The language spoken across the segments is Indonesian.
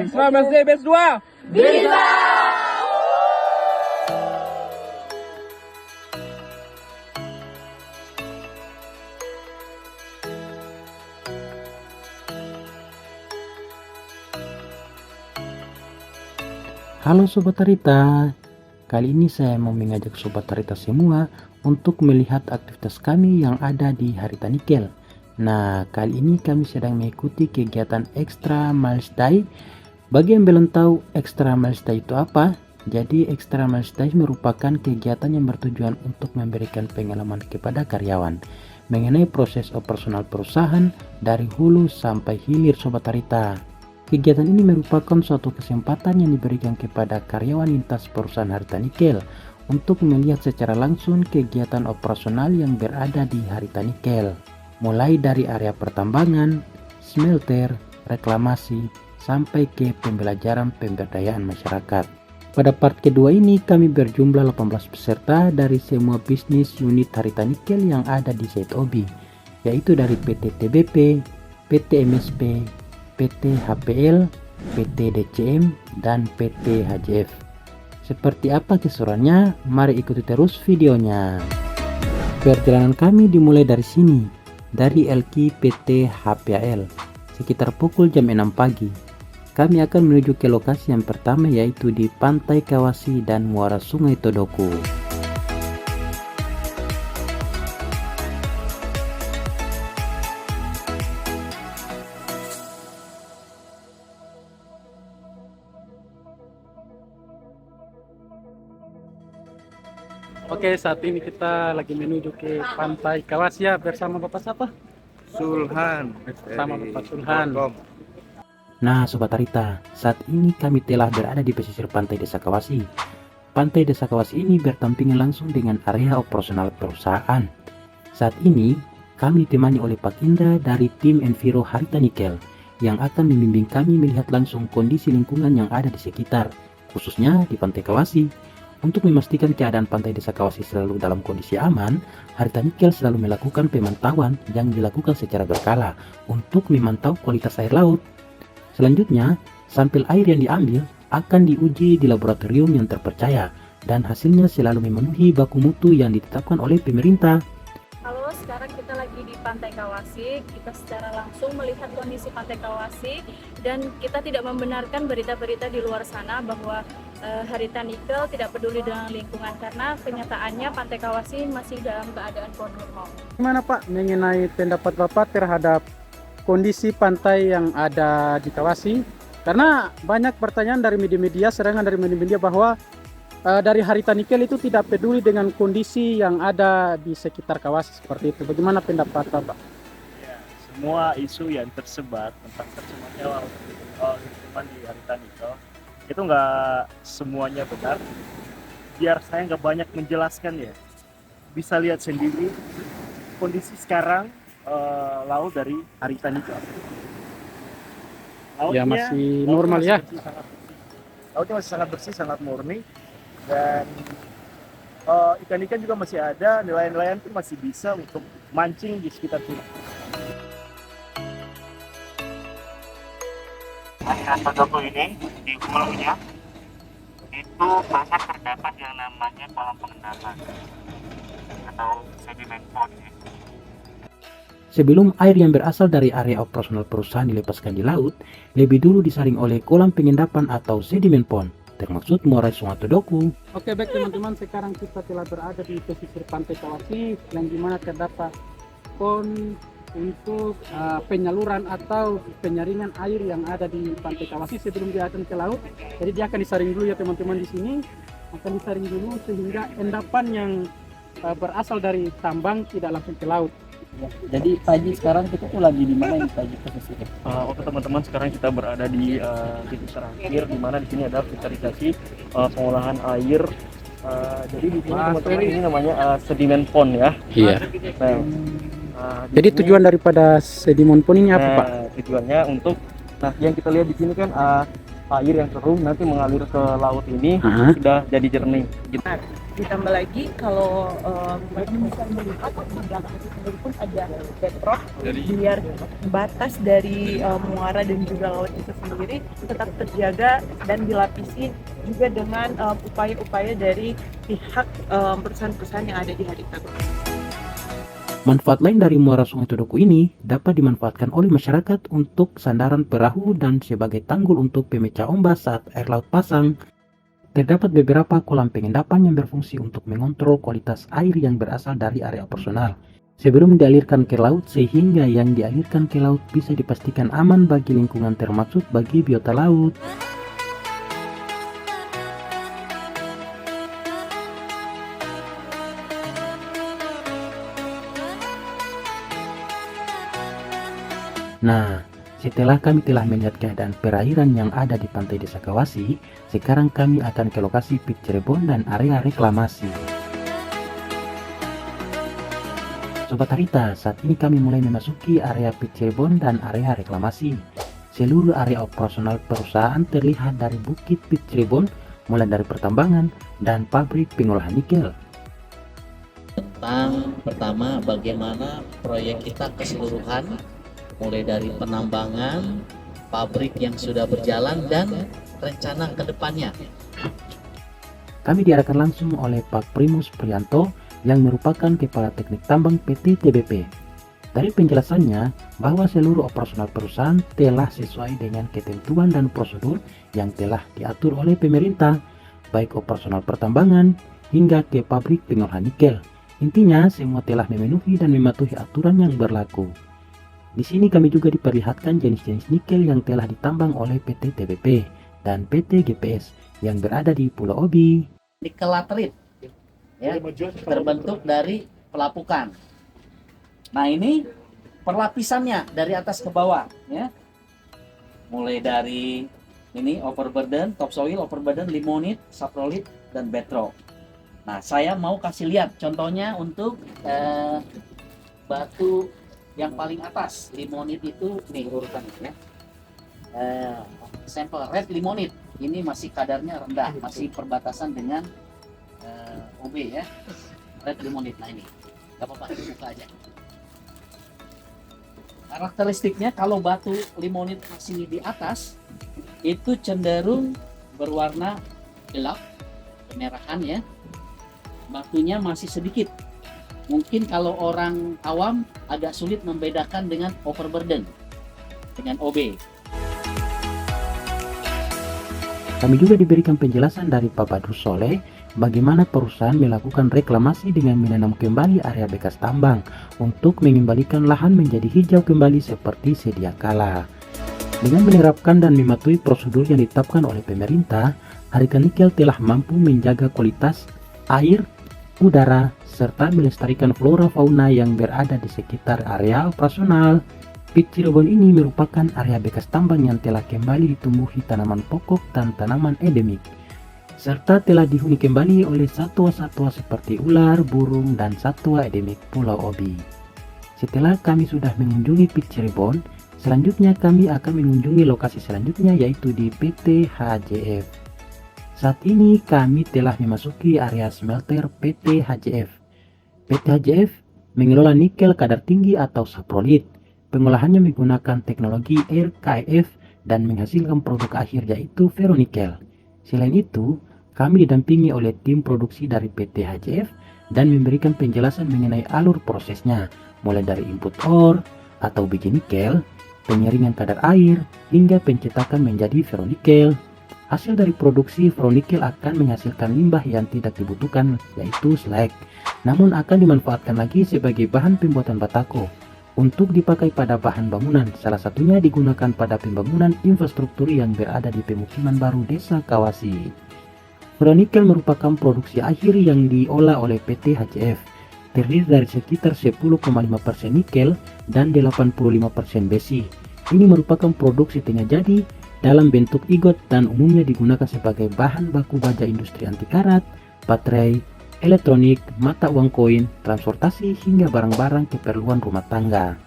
Selamat Day Batch 2. Halo Sobat Tarita, kali ini saya mau mengajak Sobat Tarita semua untuk melihat aktivitas kami yang ada di Harita Nikel. Nah, kali ini kami sedang mengikuti kegiatan Extra Miles Day. Bagi yang belum tahu Extra Miles Day itu apa? Jadi Extra Miles Day merupakan kegiatan yang bertujuan untuk memberikan pengalaman kepada karyawan mengenai proses operasional perusahaan dari hulu sampai hilir Sobat Tarita. Kegiatan ini merupakan suatu kesempatan yang diberikan kepada karyawan lintas perusahaan Harita Nikel untuk melihat secara langsung kegiatan operasional yang berada di Harita Nikel, mulai dari area pertambangan, smelter, reklamasi, sampai ke pembelajaran pemberdayaan masyarakat. Pada part kedua ini kami berjumlah 18 peserta dari semua bisnis unit Harita Nikel yang ada di ZOB, yaitu dari PT TBP, PT MSP, PT HPL, PT DCM, dan PT HJF. Seperti apa keseruannya? Mari ikuti terus videonya. Perjalanan kami dimulai dari sini, dari LK PT HPL, sekitar pukul jam 6 pagi. Kami akan menuju ke lokasi yang pertama, yaitu di Pantai Kawasi dan Muara Sungai Todoku. Oke, saat ini kita lagi menuju ke Pantai Kawasi ya, bersama Bapak siapa? Sulhan. Bersama Bapak Sulhan. Nah Sobat Tarita, saat ini kami telah berada di pesisir Pantai Desa Kawasi. Pantai Desa Kawasi ini berdampingan langsung dengan area operasional perusahaan. Saat ini kami ditemani oleh Pak Indra dari tim Enviro Harita Nikel yang akan membimbing kami melihat langsung kondisi lingkungan yang ada di sekitar, khususnya di Pantai Kawasi. Untuk memastikan keadaan Pantai Desa Kawasi selalu dalam kondisi aman, Harita Nikel selalu melakukan pemantauan yang dilakukan secara berkala untuk memantau kualitas air laut. Selanjutnya, sampel air yang diambil akan diuji di laboratorium yang terpercaya dan hasilnya selalu memenuhi baku mutu yang ditetapkan oleh pemerintah. Halo, sekarang kita lagi di Pantai Kawasi. Kita secara langsung melihat kondisi Pantai Kawasi dan kita tidak membenarkan berita-berita di luar sana bahwa Harita Nikel tidak peduli dengan lingkungan, karena kenyataannya Pantai Kawasi masih dalam keadaan normal. Gimana Pak mengenai pendapat Bapak terhadap kondisi pantai yang ada di Kawasi? Karena banyak pertanyaan dari media-media, serangan dari media-media bahwa dari Harita Nikel itu tidak peduli dengan kondisi yang ada di sekitar Kawasi seperti itu. Bagaimana pendapat Bapak? Ya, semua isu yang tersebar tentang tercemarnya lingkungan di Harita Nikel itu nggak semuanya benar. Biar saya nggak banyak menjelaskan ya, bisa lihat sendiri kondisi sekarang laut dari Harita Nikel. Ya, masih normal ya. Lautnya masih sangat bersih, sangat murni, dan ikan-ikan juga masih ada, nelayan-nelayan pun masih bisa untuk mancing di sekitar sini. Daerah Todoku ini di hulunya itu banyak terdapat yang namanya kolam pengendapan atau sedimen pond ya. Sebelum air yang berasal dari area operasional perusahaan dilepaskan di laut, lebih dulu disaring oleh kolam pengendapan atau sedimen pond, termaksud Muara Sungai Todoku. Oke, baik teman-teman, sekarang kita telah berada di pesisir Pantai Kawasi yang dimana terdapat pond untuk penyaluran atau penyaringan air yang ada di Pantai Kawasi sebelum dia akan ke laut. Jadi dia akan disaring dulu ya teman-teman, di sini akan disaring dulu sehingga endapan yang berasal dari tambang tidak langsung ke laut. Jadi Pak Haji, sekarang kita tuh lagi di mana ini Pak Haji posisinya? Oke teman-teman, sekarang kita berada di titik terakhir di mana di sini ada filterisasi pengolahan air. Jadi di sini teman-teman ini namanya sedimen pond ya. Iya. Jadi tujuan daripada sedimen pond ini apa Pak? Tujuannya untuk, nah yang kita lihat di sini kan air yang keruh nanti mengalir ke laut ini Aha. sudah jadi jernih. Gitu. Ditambah lagi kalau bisa melihat di belakang itu sendiri pun ada bedrock biar batas dari muara dan juga laut itu sendiri tetap terjaga dan dilapisi juga dengan upaya-upaya dari pihak perusahaan-perusahaan yang ada di Harita. Manfaat lain dari muara Sungai Todoku ini dapat dimanfaatkan oleh masyarakat untuk sandaran perahu dan sebagai tanggul untuk pemecah ombak saat air laut pasang. Terdapat beberapa kolam pengendapan yang berfungsi untuk mengontrol kualitas air yang berasal dari area operasional sebelum dialirkan ke laut, sehingga yang dialirkan ke laut bisa dipastikan aman bagi lingkungan termasuk bagi biota laut. Nah, setelah kami telah melihat keadaan perairan yang ada di pantai Desa Kawasi, sekarang kami akan ke lokasi Pit Cirebon dan area reklamasi. Sobat Harita, saat ini kami mulai memasuki area Pit Cirebon dan area reklamasi. Seluruh area operasional perusahaan terlihat dari Bukit Pit Cirebon, mulai dari pertambangan dan pabrik pengolahan nikel. Tentang pertama bagaimana proyek kita keseluruhan mulai dari penambangan, pabrik yang sudah berjalan, dan rencana ke depannya. Kami diarahkan langsung oleh Pak Primus Prianto yang merupakan Kepala Teknik Tambang PT TBP. Dari penjelasannya bahwa seluruh operasional perusahaan telah sesuai dengan ketentuan dan prosedur yang telah diatur oleh pemerintah, baik operasional pertambangan hingga ke pabrik pengolahan nikel. Intinya semua telah memenuhi dan mematuhi aturan yang berlaku. Di sini kami juga diperlihatkan jenis-jenis nikel yang telah ditambang oleh PT TBP dan PT GPS yang berada di Pulau Obi. Nikel laterit ya, terbentuk dari pelapukan. Nah, ini perlapisannya dari atas ke bawah ya. Mulai dari ini overburden, topsoil, overburden, limonite, saprolite, dan bedrock. Nah, saya mau kasih lihat contohnya untuk batu yang paling atas, limonit itu nih urutannya ya. Sampel red limonit ini masih kadarnya rendah, masih perbatasan dengan OB ya. Red limonit, nah ini nggak apa-apa, dibuka aja. Karakteristiknya kalau batu limonit masih di atas itu cenderung berwarna gelap, kemerahan ya. Batunya masih sedikit. Mungkin kalau orang awam agak sulit membedakan dengan overburden, dengan OB. Kami juga diberikan penjelasan dari Pak Badrus Soleh bagaimana perusahaan melakukan reklamasi dengan menanam kembali area bekas tambang untuk mengembalikan lahan menjadi hijau kembali seperti sedia kala. Dengan menerapkan dan mematuhi prosedur yang ditetapkan oleh pemerintah, Harita Nikel telah mampu menjaga kualitas air, udara, serta melestarikan flora fauna yang berada di sekitar area operasional. Pit Cirebon ini merupakan area bekas tambang yang telah kembali ditumbuhi tanaman pokok dan tanaman endemik, serta telah dihuni kembali oleh satwa-satwa seperti ular, burung, dan satwa endemik Pulau Obi. Setelah kami sudah mengunjungi Pit Cirebon, selanjutnya kami akan mengunjungi lokasi selanjutnya yaitu di PT HJF. Saat ini kami telah memasuki area smelter PT HJF. PT HJF mengelola nikel kadar tinggi atau saprolit. Pengolahannya menggunakan teknologi RKEF dan menghasilkan produk akhir yaitu ferronikel. Selain itu, kami didampingi oleh tim produksi dari PT HJF dan memberikan penjelasan mengenai alur prosesnya, mulai dari input ore atau biji nikel, penyaringan kadar air, hingga pencetakan menjadi ferronikel. Hasil dari produksi ferronikel akan menghasilkan limbah yang tidak dibutuhkan yaitu slag, namun akan dimanfaatkan lagi sebagai bahan pembuatan batako untuk dipakai pada bahan bangunan, salah satunya digunakan pada pembangunan infrastruktur yang berada di pemukiman baru Desa Kawasi. Ferronikel merupakan produksi akhir yang diolah oleh PT HJF, terdiri dari sekitar 10,5% nikel dan 85% besi. Ini merupakan produk setengah jadi dalam bentuk ingot dan umumnya digunakan sebagai bahan baku baja industri anti karat, baterai, elektronik, mata uang koin, transportasi, hingga barang-barang keperluan rumah tangga.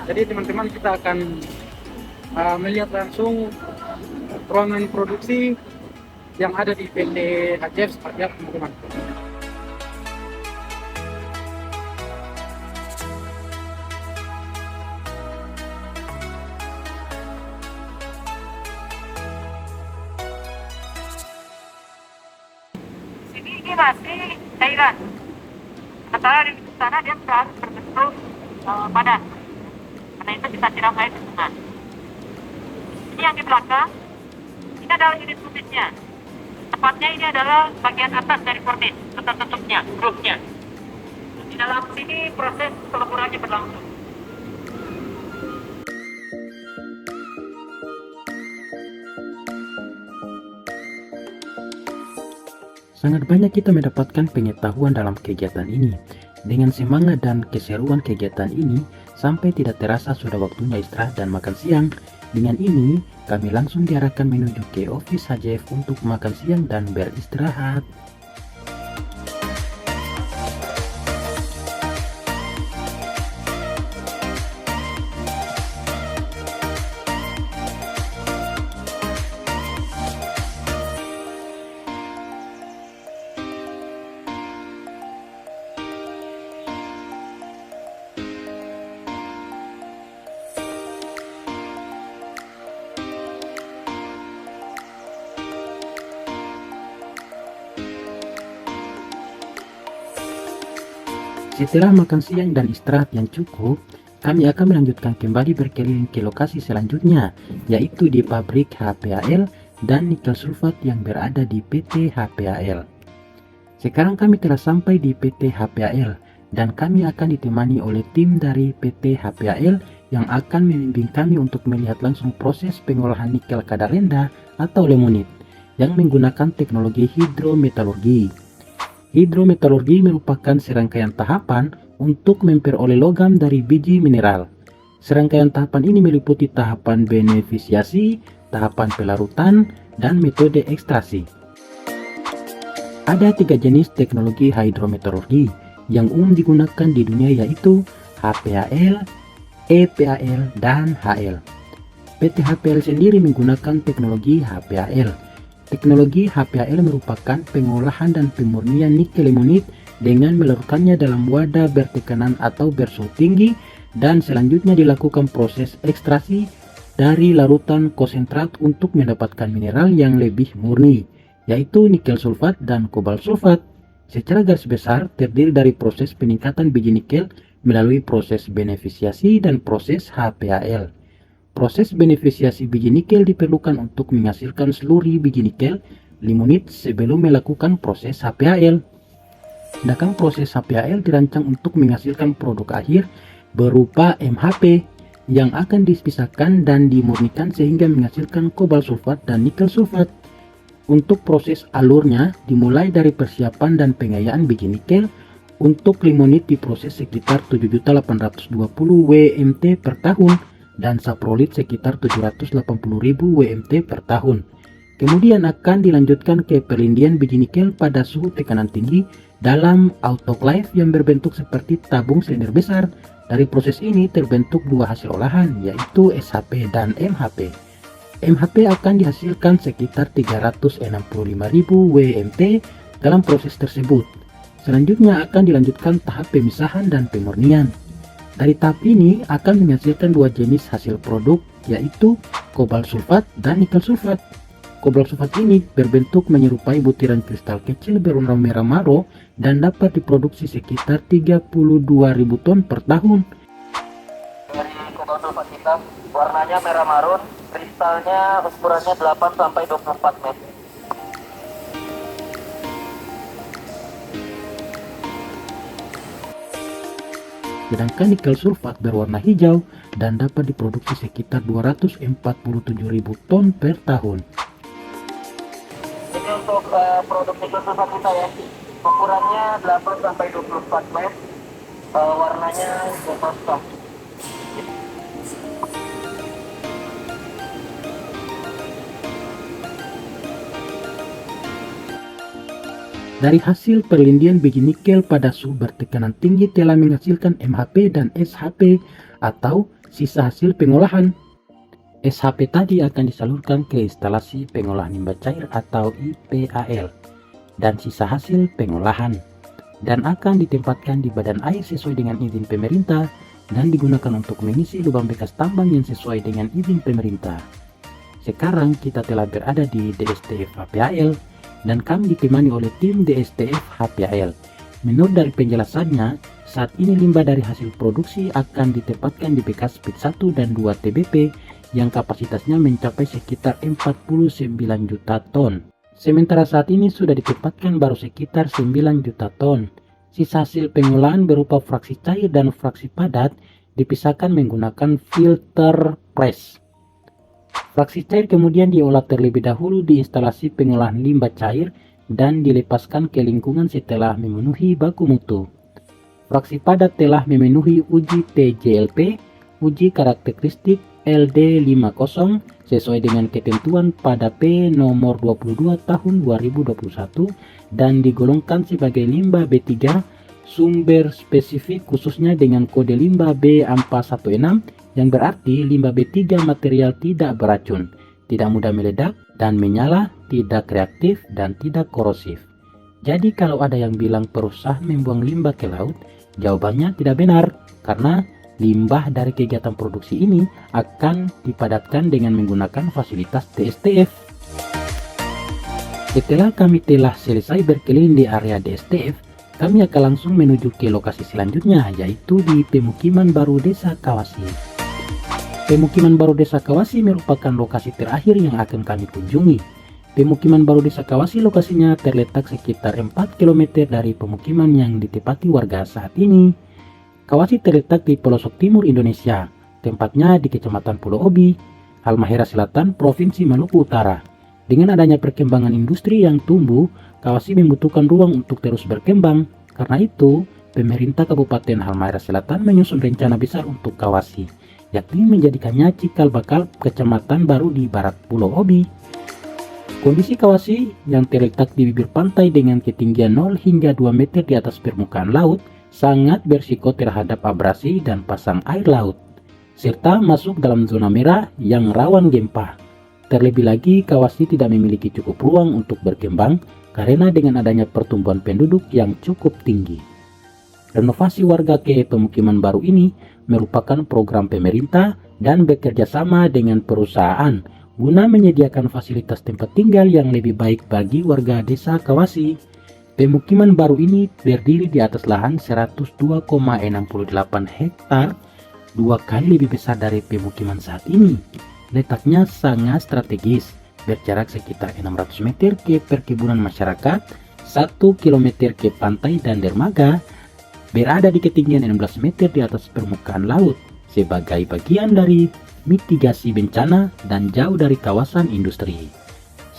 Jadi teman-teman kita akan melihat langsung ruangan produksi yang ada di PT HCF seperti apa teman-teman. Ini masih cairan. Sementara di sana dia sudah berbentuk padat. Karena itu kita siram air ke tengah. Ini yang di belakang, ini adalah unit furnace-nya. Tepatnya ini adalah bagian atas dari furnace, tutupnya, grupnya. Di dalam sini proses peleburannya berlangsung. Sangat banyak kita mendapatkan pengetahuan dalam kegiatan ini. Dengan semangat dan keseruan kegiatan ini, sampai tidak terasa sudah waktunya istirahat dan makan siang. Dengan ini, kami langsung diarahkan menuju ke office HCF untuk makan siang dan beristirahat. Setelah makan siang dan istirahat yang cukup, kami akan melanjutkan kembali berkeliling ke lokasi selanjutnya, yaitu di pabrik HPAL dan nikel sulfat yang berada di PT HPAL. Sekarang kami telah sampai di PT HPAL dan kami akan ditemani oleh tim dari PT HPAL yang akan membimbing kami untuk melihat langsung proses pengolahan nikel kadar rendah atau limonit yang menggunakan teknologi hidrometalurgi. Hidrometalurgi merupakan serangkaian tahapan untuk memperoleh logam dari biji mineral. Serangkaian tahapan ini meliputi tahapan beneficiasi, tahapan pelarutan, dan metode ekstraksi. Ada 3 jenis teknologi hidrometalurgi yang umum digunakan di dunia, yaitu HPAL, EPAL, dan HL. PT HPAL sendiri menggunakan teknologi HPAL. Teknologi HPAL merupakan pengolahan dan pemurnian nikel limonit dengan melarutkannya dalam wadah bertekanan atau bersuhu tinggi dan selanjutnya dilakukan proses ekstraksi dari larutan konsentrat untuk mendapatkan mineral yang lebih murni, yaitu nikel sulfat dan kobalt sulfat. Secara garis besar terdiri dari proses peningkatan biji nikel melalui proses beneficiasi dan proses HPAL. Proses beneficiasi biji nikel diperlukan untuk menghasilkan slurry biji nikel limonit sebelum melakukan proses HPAL. Sedangkan proses HPAL dirancang untuk menghasilkan produk akhir berupa MHP yang akan dipisahkan dan dimurnikan sehingga menghasilkan kobalt sulfat dan nikel sulfat. Untuk proses alurnya dimulai dari persiapan dan pengayaan biji nikel. Untuk limonit diproses sekitar 7.820 WMT per tahun dan saprolit sekitar 780.000 WMT per tahun. Kemudian akan dilanjutkan ke perlindian biji nikel pada suhu tekanan tinggi dalam autoclave yang berbentuk seperti tabung silinder besar. Dari proses ini terbentuk 2 hasil olahan, yaitu SHP dan MHP. MHP akan dihasilkan sekitar 365.000 WMT dalam proses tersebut. Selanjutnya akan dilanjutkan tahap pemisahan dan pemurnian. Dari tahap ini akan menghasilkan 2 jenis hasil produk, yaitu kobalt sulfat dan nikel sulfat. Kobalt sulfat ini berbentuk menyerupai butiran kristal kecil berwarna merah maro dan dapat diproduksi sekitar 32.000 ton per tahun. Dari kobalt sulfat hitam, warnanya merah marun, kristalnya ukurannya 8-24 meter. Sedangkan nikel sulfat berwarna hijau dan dapat diproduksi sekitar 247.000 ton per tahun. Jadi untuk produk nikel sulfat kita ya, ukurannya 8-24 meter, warnanya coklat. Dari hasil perlindian biji nikel pada suhu bertekanan tinggi telah menghasilkan MHP dan SHP atau sisa hasil pengolahan. SHP tadi akan disalurkan ke instalasi pengolahan limbah cair atau IPAL dan sisa hasil pengolahan, dan akan ditempatkan di badan air sesuai dengan izin pemerintah dan digunakan untuk mengisi lubang bekas tambang yang sesuai dengan izin pemerintah. Sekarang kita telah berada di DSTF HPAL dan kami ditemani oleh tim DSTF HPAL. Menurut dari penjelasannya, saat ini limbah dari hasil produksi akan ditempatkan di bekas pit 1 dan 2 TBP yang kapasitasnya mencapai sekitar 49 juta ton. Sementara saat ini sudah ditempatkan baru sekitar 9 juta ton. Sisa hasil pengolahan berupa fraksi cair dan fraksi padat dipisahkan menggunakan filter press. Fraksi cair kemudian diolah terlebih dahulu di instalasi pengolahan limbah cair dan dilepaskan ke lingkungan setelah memenuhi baku mutu. Fraksi padat telah memenuhi uji TJLP, uji karakteristik LD50 sesuai dengan ketentuan pada P nomor 22 tahun 2021 dan digolongkan sebagai limbah B3 sumber spesifik khususnya dengan kode limbah B416 yang berarti limbah B3 material tidak beracun, tidak mudah meledak dan menyala, tidak reaktif dan tidak korosif. Jadi kalau ada yang bilang perusahaan membuang limbah ke laut, jawabannya tidak benar karena limbah dari kegiatan produksi ini akan dipadatkan dengan menggunakan fasilitas DSTF. Setelah kami telah selesai berkeliling di area DSTF, kami akan langsung menuju ke lokasi selanjutnya, yaitu di Pemukiman Baru Desa Kawasi. Pemukiman Baru Desa Kawasi merupakan lokasi terakhir yang akan kami kunjungi. Pemukiman Baru Desa Kawasi lokasinya terletak sekitar 4 km dari pemukiman yang ditempati warga saat ini. Kawasi terletak di pelosok timur Indonesia, tempatnya di Kecamatan Pulau Obi, Halmahera Selatan, Provinsi Maluku Utara. Dengan adanya perkembangan industri yang tumbuh, Kawasi membutuhkan ruang untuk terus berkembang. Karena itu, pemerintah Kabupaten Halmahera Selatan menyusun rencana besar untuk Kawasi, yakni menjadikannya cikal bakal kecamatan baru di barat Pulau Obi. Kondisi Kawasi yang terletak di bibir pantai dengan ketinggian 0 hingga 2 meter di atas permukaan laut sangat berisiko terhadap abrasi dan pasang air laut, serta masuk dalam zona merah yang rawan gempa. Terlebih lagi, Kawasi tidak memiliki cukup ruang untuk berkembang karena dengan adanya pertumbuhan penduduk yang cukup tinggi. Renovasi warga ke pemukiman baru ini merupakan program pemerintah dan bekerja sama dengan perusahaan guna menyediakan fasilitas tempat tinggal yang lebih baik bagi warga desa Kawasi. Pemukiman baru ini berdiri di atas lahan 102,68 hektar, 2 kali lebih besar dari pemukiman saat ini. Letaknya sangat strategis, berjarak sekitar 600 meter ke perkebunan masyarakat, 1 km ke pantai dan dermaga, berada di ketinggian 16 meter di atas permukaan laut, sebagai bagian dari mitigasi bencana dan jauh dari kawasan industri.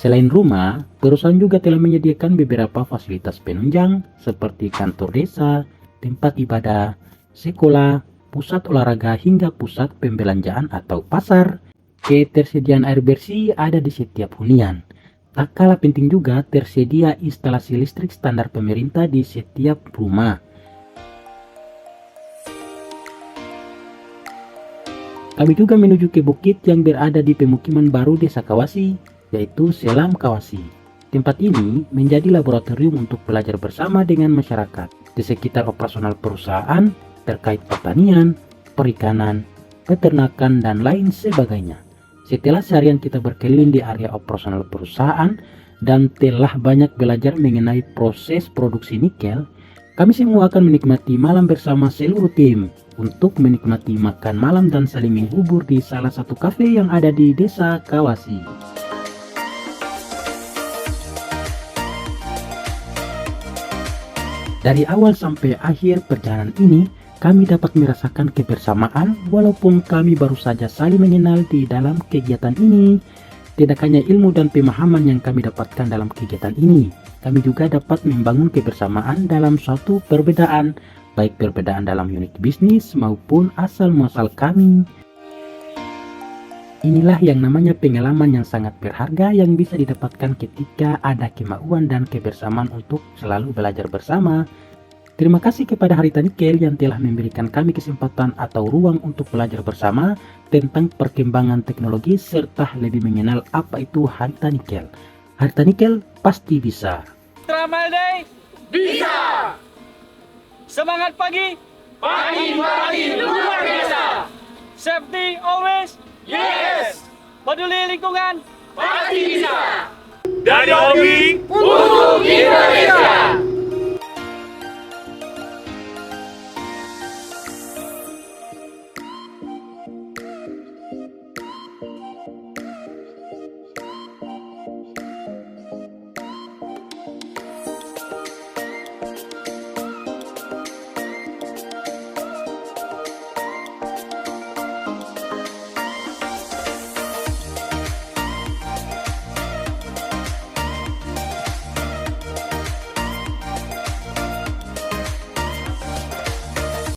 Selain rumah, perusahaan juga telah menyediakan beberapa fasilitas penunjang seperti kantor desa, tempat ibadah, sekolah, pusat olahraga hingga pusat pembelanjaan atau pasar. Ketersediaan air bersih ada di setiap hunian. Tak kalah penting juga tersedia instalasi listrik standar pemerintah di setiap rumah. Kami juga menuju ke bukit yang berada di pemukiman baru Desa Kawasi, yaitu Selam Kawasi. Tempat ini menjadi laboratorium untuk belajar bersama dengan masyarakat di sekitar operasional perusahaan terkait pertanian, perikanan, peternakan, dan lain sebagainya. Setelah seharian kita berkeliling di area operasional perusahaan dan telah banyak belajar mengenai proses produksi nikel, kami semua akan menikmati malam bersama seluruh tim untuk menikmati makan malam dan saling menghubur di salah satu kafe yang ada di Desa Kawasi. Dari awal sampai akhir perjalanan ini, kami dapat merasakan kebersamaan walaupun kami baru saja saling mengenal di dalam kegiatan ini. Tidak hanya ilmu dan pemahaman yang kami dapatkan dalam kegiatan ini, kami juga dapat membangun kebersamaan dalam suatu perbedaan, baik perbedaan dalam unit bisnis maupun asal-muasal kami. Inilah yang namanya pengalaman yang sangat berharga yang bisa didapatkan ketika ada kemauan dan kebersamaan untuk selalu belajar bersama. Terima kasih kepada Harita Nikel yang telah memberikan kami kesempatan atau ruang untuk belajar bersama tentang perkembangan teknologi serta lebih mengenal apa itu Harita Nikel. Harita Nikel pasti bisa. Tramalday bisa. Semangat pagi. Pagi luar biasa. Safety always. Yes. Peduli lingkungan. Pasti bisa. Dari hobi untuk kita.